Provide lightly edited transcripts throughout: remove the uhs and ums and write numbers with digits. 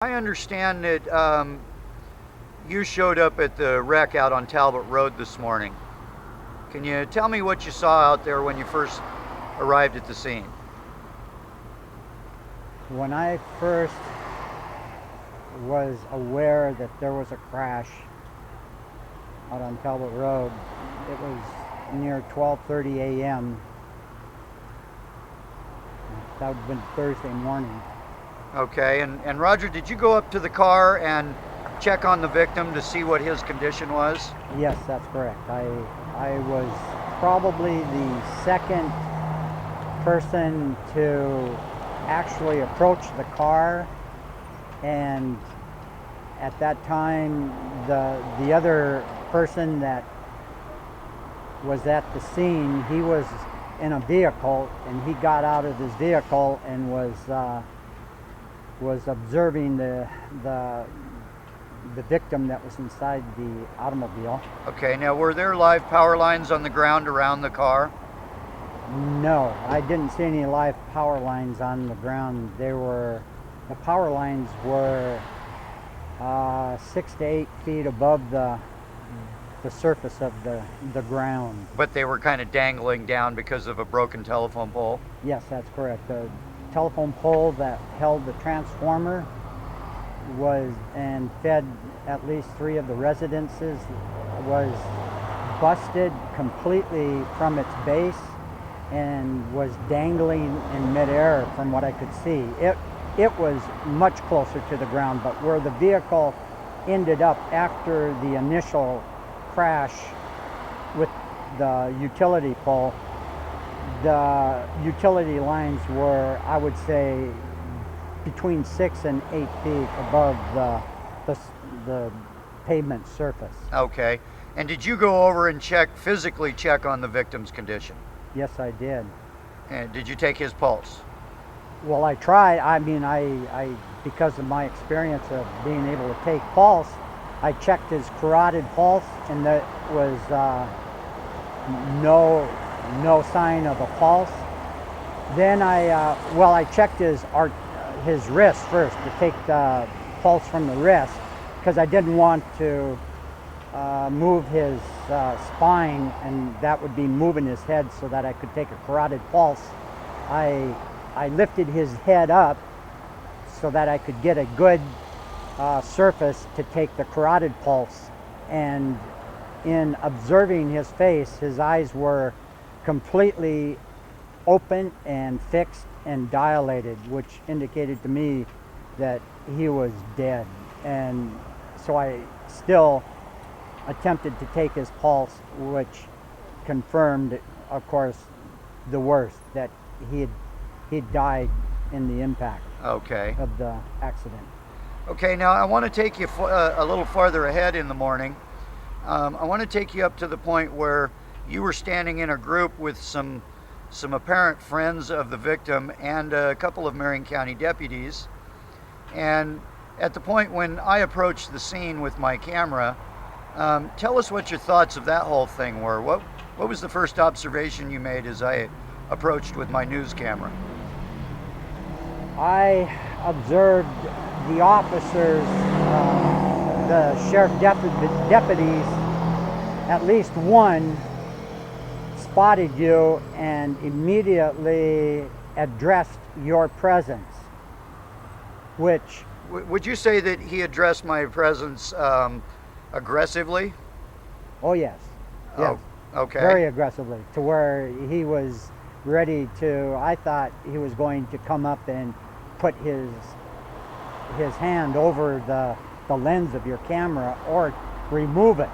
I understand that you showed up at the wreck out on Talbot Road this morning. Can you tell me what you saw out there when you first arrived at the scene? When I first was aware that there was a crash out on Talbot Road, it was near 12:30 a.m. That would have been Thursday morning. Okay, and Roger, did you go up to the car and check on the victim to see what his condition was? Yes, that's correct. I was probably the second person to actually approach the car, and at that time the other person that was at the scene, he was in a vehicle, and he got out of his vehicle and was observing the victim that was inside the automobile. Okay, now were there live power lines on the ground around the car? No, I didn't see any live power lines on the ground. The power lines were 6 to 8 feet above the surface of the ground. But they were kind of dangling down because of a broken telephone pole? Yes, that's correct. The telephone pole that held the transformer was and fed at least 3 of the residences was busted completely from its base and was dangling in midair from what I could see. It was much closer to the ground, but where the vehicle ended up after the initial crash with the utility pole, the utility lines were, I would say, between 6 and 8 feet above the pavement surface. Okay, and did you go over and physically check on the victim's condition? Yes, I did. And did you take his pulse? Well, I tried. I mean, I because of my experience of being able to take pulse, I checked his carotid pulse, and there was no sign of a pulse. Then I checked his wrist first to take the pulse from the wrist, because I didn't want to move his spine, and that would be moving his head so that I could take a carotid pulse. I lifted his head up so that I could get a good surface to take the carotid pulse, and in observing his face, his eyes were completely open and fixed and dilated, which indicated to me that he was dead. And so I still attempted to take his pulse, which confirmed, of course, the worst, that he died in the impact of the accident. Okay, now I want to take you a little farther ahead in the morning. I want to take you up to the point where you were standing in a group with some apparent friends of the victim and a couple of Marion County deputies. And at the point when I approached the scene with my camera, tell us what your thoughts of that whole thing were. What was the first observation you made as I approached with my news camera? I observed the officers, the sheriff deputies, at least one spotted you and immediately addressed your presence, which... Would you say that he addressed my presence aggressively? Oh, yes. Yes. Oh, okay. Very aggressively, to where he was ready to, I thought he was going to come up and put his hand over the lens of your camera or remove it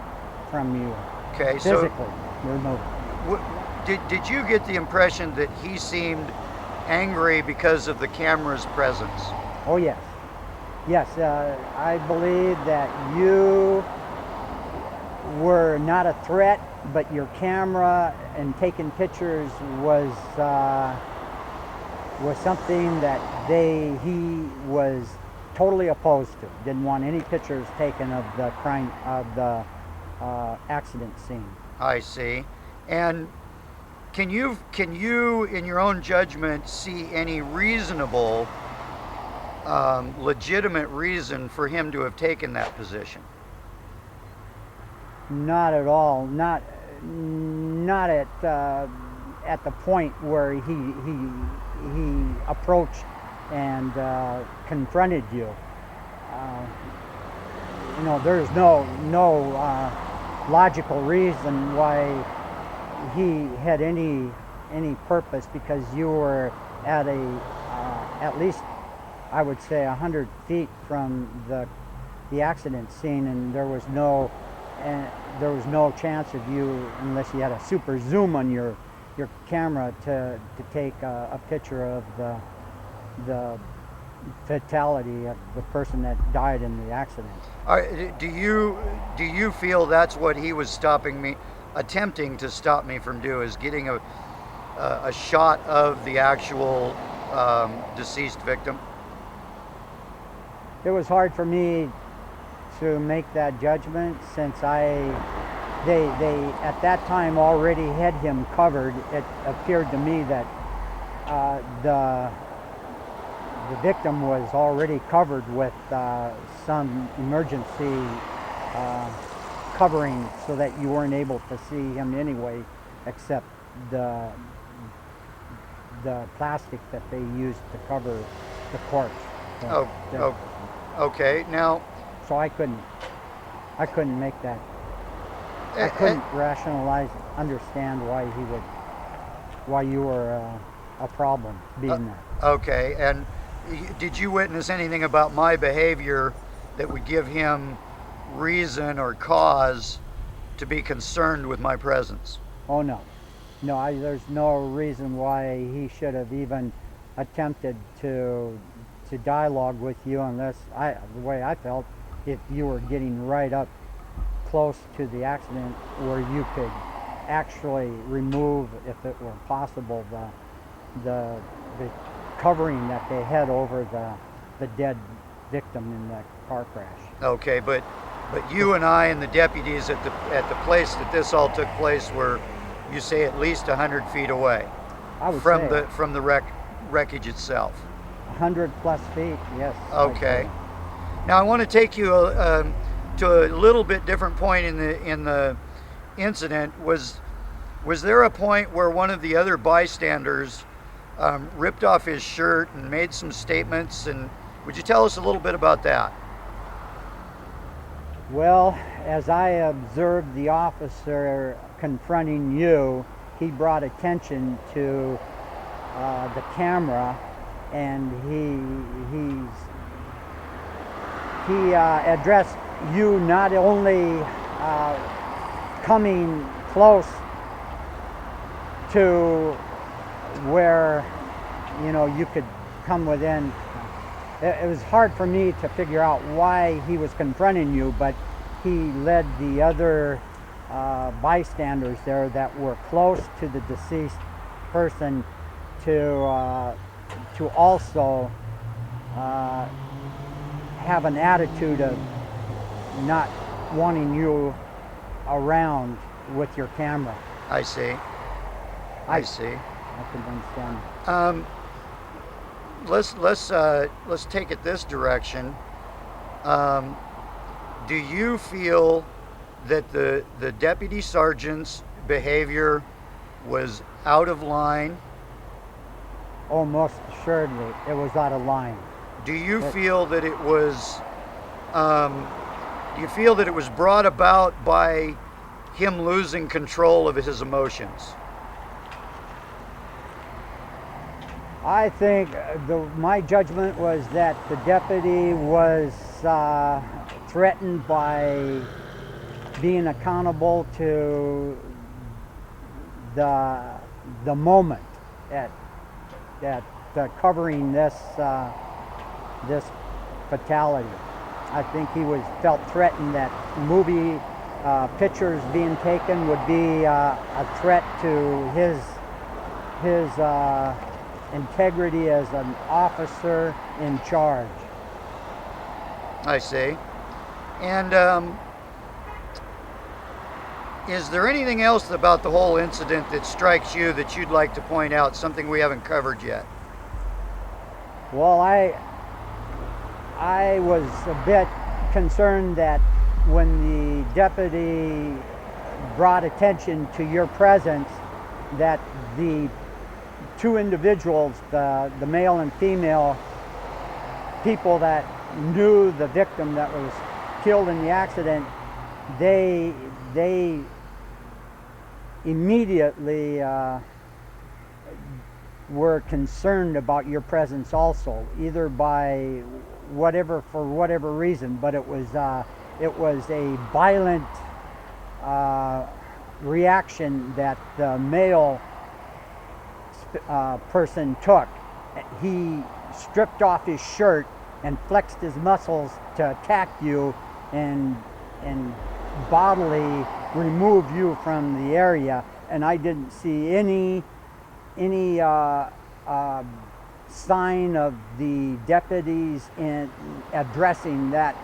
from you. Okay, physically so remove it. Did you get the impression that he seemed angry because of the camera's presence? Oh, yes. Yes, I believe that you were not a threat, but your camera and taking pictures was something that he was totally opposed to. Didn't want any pictures taken of the crime, of the accident scene. I see. And can you, in your own judgment, see any reasonable legitimate reason for him to have taken that position? Not at all. Not at the point where he approached and confronted you. There's no logical reason why he had any purpose, because you were at at least, I would say, 100 feet from the accident scene, and there was no chance of you, unless you had a super zoom on your camera, to take a picture of the fatality of the person that died in the accident. Do you feel that's what he was attempting to stop me from doing, is getting a shot of the actual deceased victim? It was hard for me to make that judgment, since they at that time already had him covered. It appeared to me that the victim was already covered with some emergency covering, so that you weren't able to see him anyway, except the plastic that they used to cover the corpse. So, Okay. Now, so I couldn't make that. I couldn't understand why you were a problem being there. Okay, and did you witness anything about my behavior that would give him reason or cause to be concerned with my presence? Oh no, there's no reason why he should have even attempted to dialogue with you, unless the way I felt, if you were getting right up close to the accident where you could actually remove, if it were possible, the covering that they had over the dead victim in that car crash. Okay, but you and I and the deputies at the place that this all took place were, you say, at least 100 feet away I would from say the wreckage itself. 100 plus feet, yes. Okay. Now I want to take you to a little bit different point in the incident. Was there a point where one of the other bystanders ripped off his shirt and made some statements? And would you tell us a little bit about that? Well, as I observed the officer confronting you, he brought attention to the camera, and he addressed you, not only coming close to where you could come within. It was hard for me to figure out why he was confronting you, but he led the other bystanders there that were close to the deceased person to also have an attitude of not wanting you around with your camera. I see. I see. I can understand. Let's take it this direction. Do you feel that the deputy sergeant's behavior was out of line? Oh, most assuredly, it was out of line. Do you feel that it was? Do you feel that it was brought about by him losing control of his emotions? I think my judgment was that the deputy was threatened by being accountable to the moment at covering this fatality. I think he felt threatened that movie pictures being taken would be a threat to his integrity as an officer in charge. I see. And is there anything else about the whole incident that strikes you that you'd like to point out, something we haven't covered yet? Well, I was a bit concerned that when the deputy brought attention to your presence, that the two individuals, the male and female people that knew the victim that was killed in the accident, they immediately were concerned about your presence also, either by for whatever reason, but it was a violent reaction that the male person took. He stripped off his shirt and flexed his muscles to attack you and bodily remove you from the area, and I didn't see any sign of the deputies in addressing that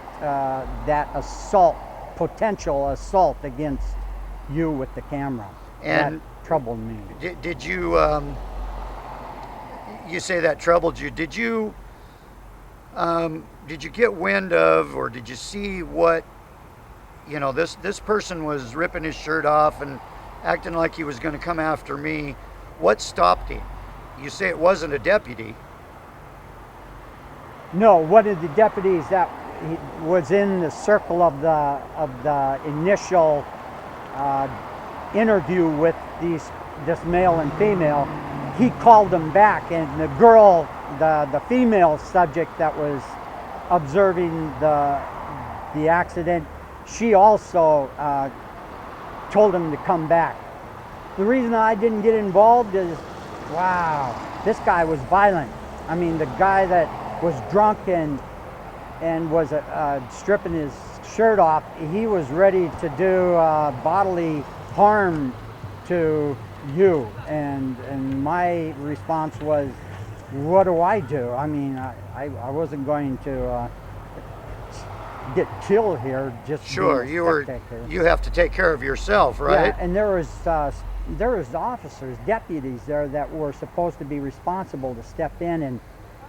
assault, potential assault against you with the camera. And that troubled me. Did you? You say that troubled you. Did you get wind of, or did you see what? This person was ripping his shirt off and acting like he was going to come after me. What stopped him? You say it wasn't a deputy. No, one of the deputies that was in the circle of the initial interview with this male and female, he called them back, and the girl, the female subject that was observing the accident, she also told him to come back. The reason I didn't get involved is, wow, this guy was violent. I mean, the guy that was drunk and was stripping his shirt off, he was ready to do bodily harm to you. And my response was, what do I do? I mean, I wasn't going to get killed here. Just sure, you have to take care of yourself, right? Yeah, and there was officers, deputies there that were supposed to be responsible to step in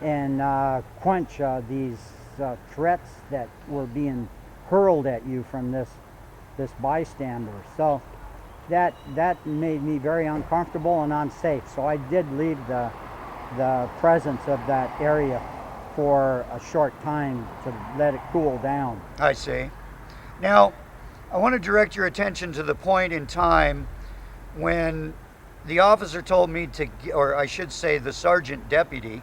and quench these threats that were being hurled at you from this bystander. So that made me very uncomfortable and unsafe. So I did leave the presence of that area for a short time to let it cool down. I see. Now, I want to direct your attention to the point in time when the officer told me to, or I should say the sergeant deputy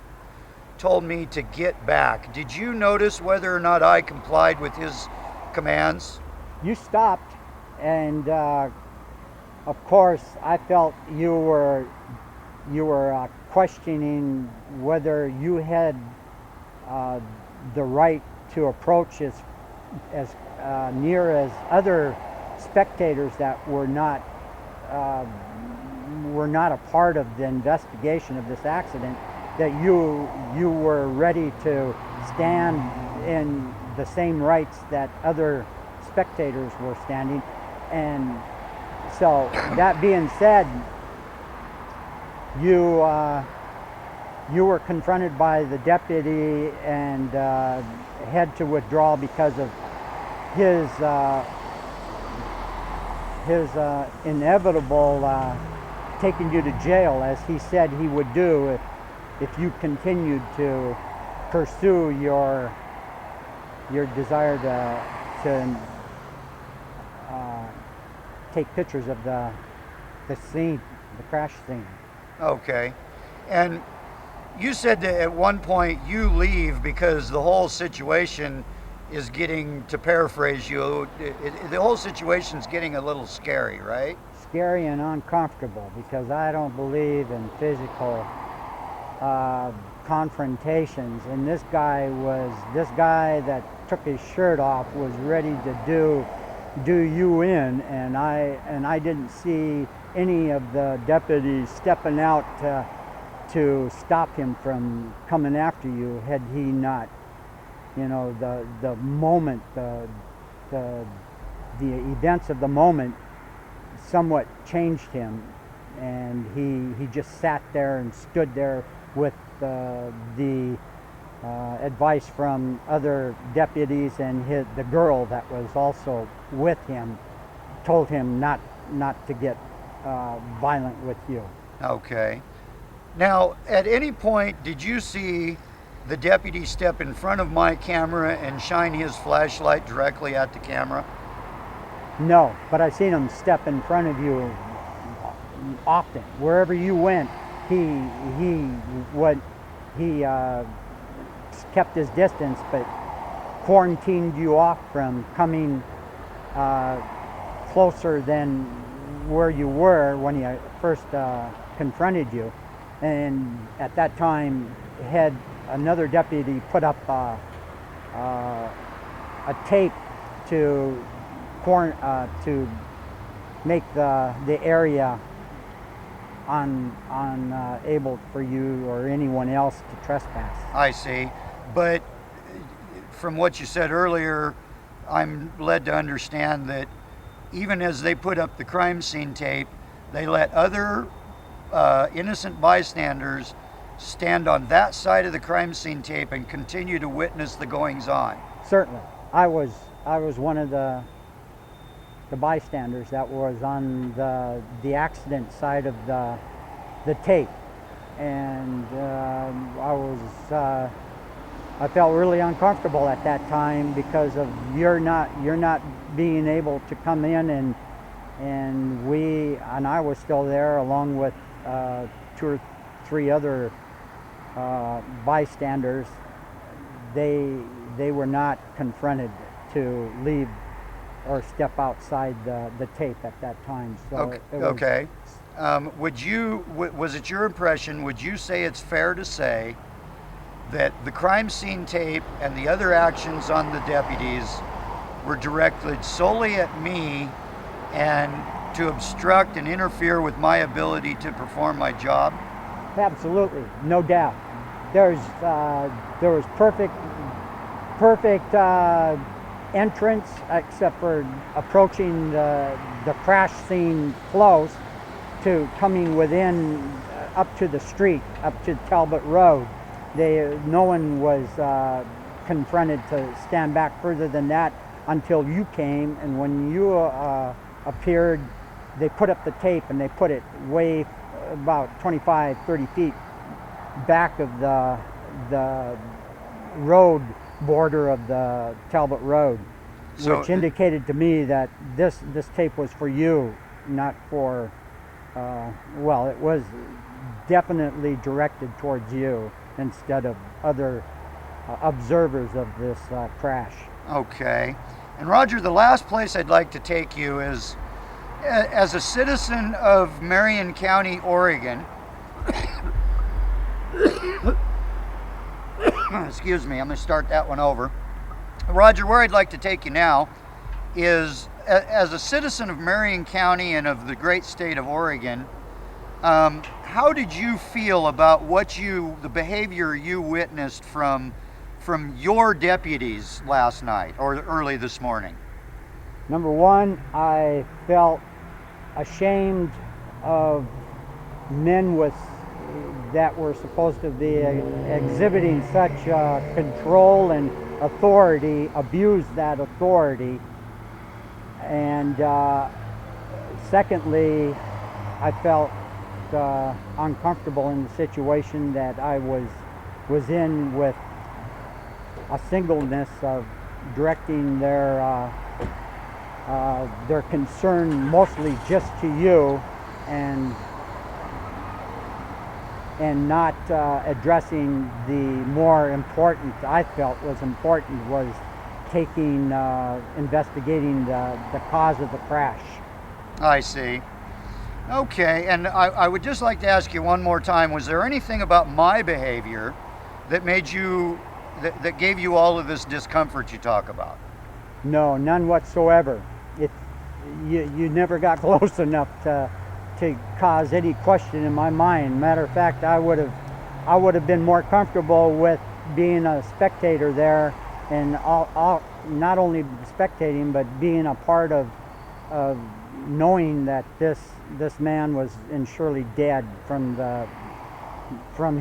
told me to get back. Did you notice whether or not I complied with his commands? You stopped, and of course I felt you were questioning whether you had the right to approach as near as other spectators that were not a part of the investigation of this accident, that you were ready to stand in the same rights that other spectators were standing. And so, that being said, you were confronted by the deputy and had to withdraw because of his inevitable taking you to jail, as he said he would do if you continued to pursue your desire to take pictures of the scene, the crash scene. Okay. And you said that at one point you leave because the whole situation is getting, to paraphrase you, the whole situation's getting a little scary, right? Scary and uncomfortable, because I don't believe in physical confrontations. And this guy that took his shirt off was ready to do you in, and I didn't see any of the deputies stepping out to stop him from coming after you, had he not, the moment, the events of the moment somewhat changed him, and he just sat there and stood there with the advice from other deputies, and the girl that was also with him told him not to get violent with you. Okay. Now, at any point, did you see the deputy step in front of my camera and shine his flashlight directly at the camera? No, but I seen him step in front of you often. Wherever you went, he kept his distance, but quarantined you off from coming closer than where you were when he first confronted you. And at that time, had another deputy put up a tape to make the area unable for you or anyone else to trespass. I see. But from what you said earlier, I'm led to understand that even as they put up the crime scene tape, they let other innocent bystanders stand on that side of the crime scene tape and continue to witness the goings-on. Certainly. I was one of the bystanders that was on the accident side of the tape, and I felt really uncomfortable at that time because of you're not being able to come in, and I was still there along with 2 or 3 other bystanders. They were not confronted to leave or step outside the tape at that time. So okay. Was it your impression, would you say it's fair to say that the crime scene tape and the other actions on the deputies were directed solely at me and to obstruct and interfere with my ability to perform my job? Absolutely, no doubt. There was perfect entrance, except for approaching the crash scene close to coming within up to the street, up to Talbot Road. No one was confronted to stand back further than that until you came, and when you appeared, they put up the tape and they put it way about 25-30 feet back of the road border of the Talbot Road, which indicated to me that this tape was for you, not for it was definitely directed towards you instead of other observers of this crash. Okay. And Roger, the last place I'd like to take you is, as a citizen of Marion County, Oregon, excuse me, I'm going to start that one over. Roger, where I'd like to take you now is, as a citizen of Marion County and of the great state of Oregon, how did you feel about the behavior you witnessed from your deputies last night or early this morning? Number one, I felt ashamed of men that were supposed to be exhibiting such control and authority, abuse that authority. And secondly, I felt uncomfortable in the situation that I was in, with a singleness of directing their concern mostly just to you, and not addressing the more important, I felt was important, was investigating the cause of the crash. I see. Okay, and I would just like to ask you one more time, was there anything about my behavior that that gave you all of this discomfort you talk about? No, none whatsoever. You never got close enough to cause any question in my mind. Matter of fact, I would have been more comfortable with being a spectator there, and not only spectating, but being a part of knowing that this man was surely dead from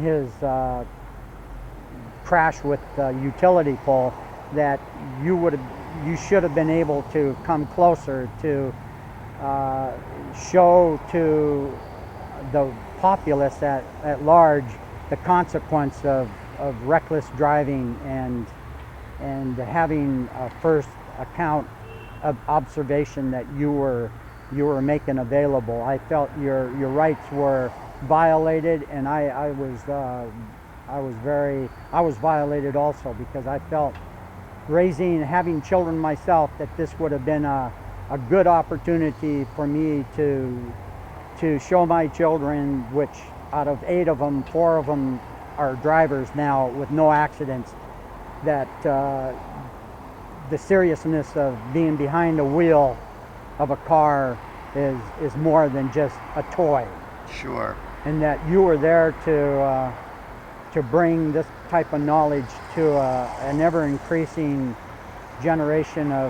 his crash with the utility pole, that you should have been able to come closer to show to the populace at large the consequence of reckless driving, and having a first account of observation that you were making available. I felt your rights were violated, and I was violated also, because I felt, having children myself, that this would have been a good opportunity for me to show my children, which out of 8 of them, 4 of them are drivers now with no accidents, that the seriousness of being behind the wheel of a car is more than just a toy. Sure. And that you were there to bring this type of knowledge to an ever increasing generation of